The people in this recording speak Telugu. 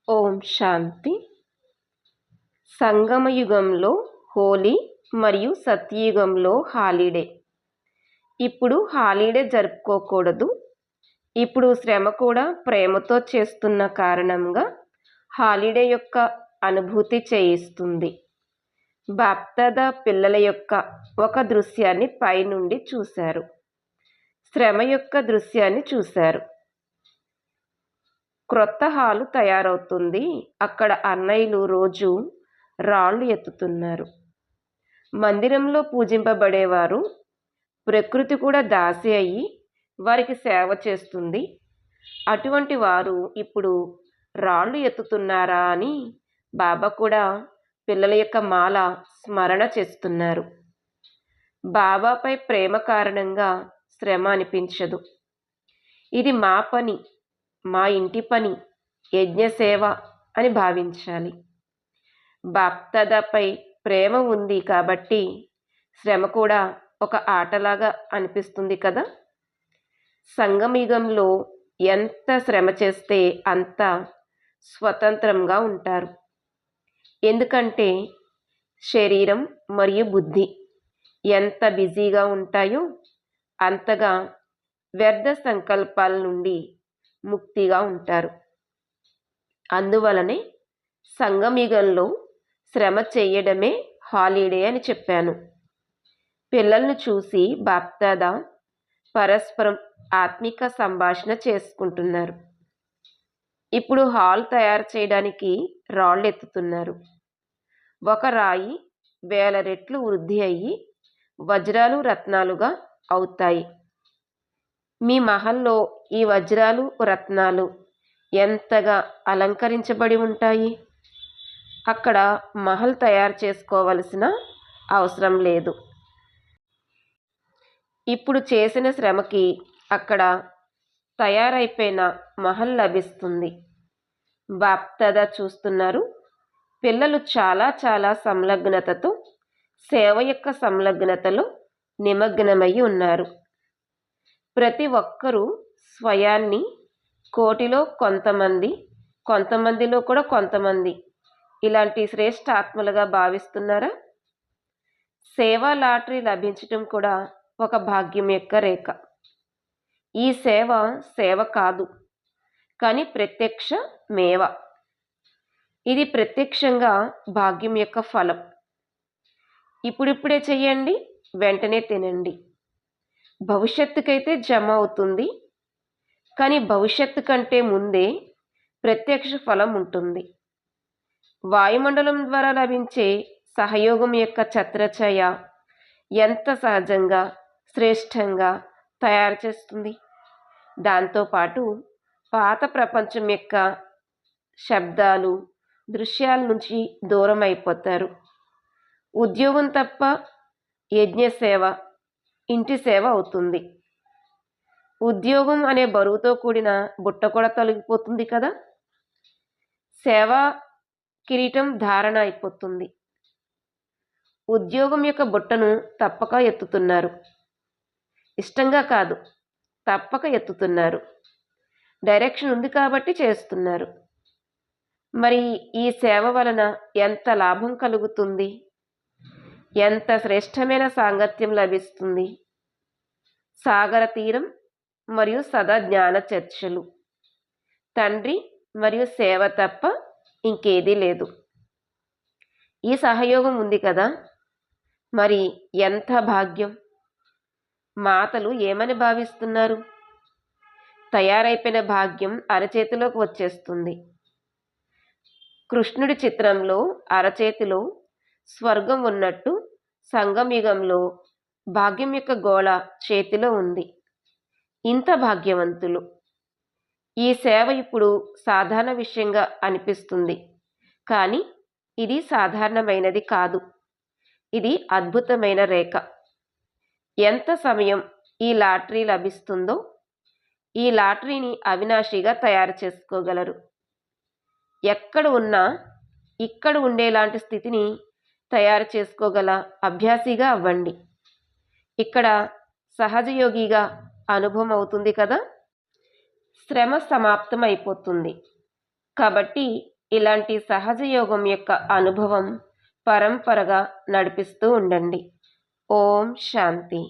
ఓం శాంతి. సంగమయుగంలో హోలీ మరియు సత్యయుగంలో హాలిడే. ఇప్పుడు హాలిడే జరుపుకోకూడదు. ఇప్పుడు శ్రమ కూడా ప్రేమతో చేస్తున్న కారణంగా హాలిడే యొక్క అనుభూతి చేయిస్తుంది. బాప్దాదా పిల్లల యొక్క ఒక దృశ్యాన్ని పైనుండి చూశారు. శ్రమ యొక్క దృశ్యాన్ని చూశారు. క్రొత్త హాలు తయారవుతుంది. అక్కడ అన్నయ్యలు రోజు రాళ్ళు ఎత్తుతున్నారు. మందిరంలో పూజింపబడేవారు ప్రకృతి కూడా దాసి అయ్యి వారికి సేవ చేస్తుంది. అటువంటి వారు ఇప్పుడు రాళ్ళు ఎత్తుతున్నారా అని బాబా కూడా పిల్లల యొక్క మాల స్మరణ చేస్తున్నారు. బాబాపై ప్రేమ కారణంగా శ్రమ అనిపించదు. ఇది మా పని, మా ఇంటి పని, యజ్ఞసేవ అని భావించాలి. బాప్దాదాపై ప్రేమ ఉంది కాబట్టి శ్రమ కూడా ఒక ఆటలాగా అనిపిస్తుంది కదా. సంగమయుగంలో ఎంత శ్రమ చేస్తే అంత స్వతంత్రంగా ఉంటారు. ఎందుకంటే శరీరం మరియు బుద్ధి ఎంత బిజీగా ఉంటాయో అంతగా వ్యర్థ సంకల్పాల నుండి ముక్తిగా ఉంటారు. అందువలనే సంగమయుగంలో శ్రమ చేయడమే హాలిడే అని చెప్పాను. పిల్లలను చూసి బాప్దాదా పరస్పరం ఆత్మిక సంభాషణ చేసుకుంటున్నారు. ఇప్పుడు హాల్ తయారు చేయడానికి రాళ్ళు ఎత్తుతున్నారు. ఒక రాయి 1000 రెట్లు వృద్ధి అయ్యి వజ్రాలు రత్నాలుగా అవుతాయి. మీ మహల్లో ఈ వజ్రాలు రత్నాలు ఎంతగా అలంకరించబడి ఉంటాయి. అక్కడ మహల్ తయారు చేసుకోవలసిన అవసరం లేదు. ఇప్పుడు చేసిన శ్రమకి అక్కడ తయారైపోయిన మహల్ లభిస్తుంది. బాప్దాదా చూస్తున్నారు. పిల్లలు చాలా చాలా సంలగ్నతతో సేవ యొక్క సంలగ్నతలో నిమగ్నమై ఉన్నారు. ప్రతి ఒక్కరూ స్వయాన్ని కోటిలో కొంతమంది, కొంతమందిలో కూడా కొంతమంది ఇలాంటి శ్రేష్ఠ ఆత్మలుగా భావిస్తున్నారా? సేవా లాటరీ లభించటం కూడా ఒక భాగ్యం యొక్క రేఖ. ఈ సేవ కాదు, కానీ ప్రత్యక్ష మేవ. ఇది ప్రత్యక్షంగా భాగ్యం యొక్క ఫలం. ఇప్పుడిప్పుడే చెయ్యండి, వెంటనే తినండి. భవిష్యత్తుకైతే జమ అవుతుంది, కానీ భవిష్యత్తు కంటే ముందే ప్రత్యక్ష ఫలం ఉంటుంది. వాయుమండలం ద్వారా లభించే సహయోగం యొక్క ఛత్రఛాయ ఎంత సహజంగా శ్రేష్టంగా తయారు చేస్తుంది. దాంతోపాటు పాత ప్రపంచం యొక్క శబ్దాలు దృశ్యాల నుంచి దూరం అయిపోతారు. ఉద్యోగం తప్ప యజ్ఞసేవ ఇంటి సేవ అవుతుంది. ఉద్యోగం అనే బరువుతో కూడిన బుట్ట కూడా తొలగిపోతుంది కదా. సేవా కిరీటం ధారణ అయిపోతుంది. ఉద్యోగం యొక్క బుట్టను తప్పక ఎత్తుతున్నారు. ఇష్టంగా కాదు, తప్పక ఎత్తుతున్నారు. డైరెక్షన్ ఉంది కాబట్టి చేస్తున్నారు. మరి ఈ సేవ వలన ఎంత లాభం కలుగుతుంది, ఎంత శ్రేష్టమైన సాంగత్యం లభిస్తుంది. సాగర తీరం మరియు సదా జ్ఞాన చర్చలు, తండ్రి మరియు సేవ తప్ప ఇంకేదీ లేదు. ఈ సహయోగం ఉంది కదా, మరి ఎంత భాగ్యం. మాతలు ఏమని భావిస్తున్నారు? తయారైపోయిన భాగ్యం అరచేతిలోకి వచ్చేస్తుంది. కృష్ణుడి చిత్రంలో అరచేతిలో స్వర్గం ఉన్నట్టు సంగమయుగంలో భాగ్యం యొక్క గోళ చేతిలో ఉంది. ఇంత భాగ్యవంతులు. ఈ సేవ ఇప్పుడు సాధారణ విషయంగా అనిపిస్తుంది, కానీ ఇది సాధారణమైనది కాదు. ఇది అద్భుతమైన రేఖ. ఎంత సమయం ఈ లాటరీ లభిస్తుందో ఈ లాటరీని అవినాశిగా తయారు చేసుకోగలరు. ఎక్కడ ఉన్నా ఇక్కడ ఉండేలాంటి స్థితిని తయారు చేసుకోగల అభ్యాసిగా అవ్వండి. ఇక్కడ సహజయోగిగా అనుభవం అవుతుంది కదా. శ్రమ సమాప్తం అయిపోతుంది కాబట్టి ఇలాంటి సహజ యోగం యొక్క అనుభవం పరంపరగా నడిపిస్తూ ఉండండి. ఓం శాంతి.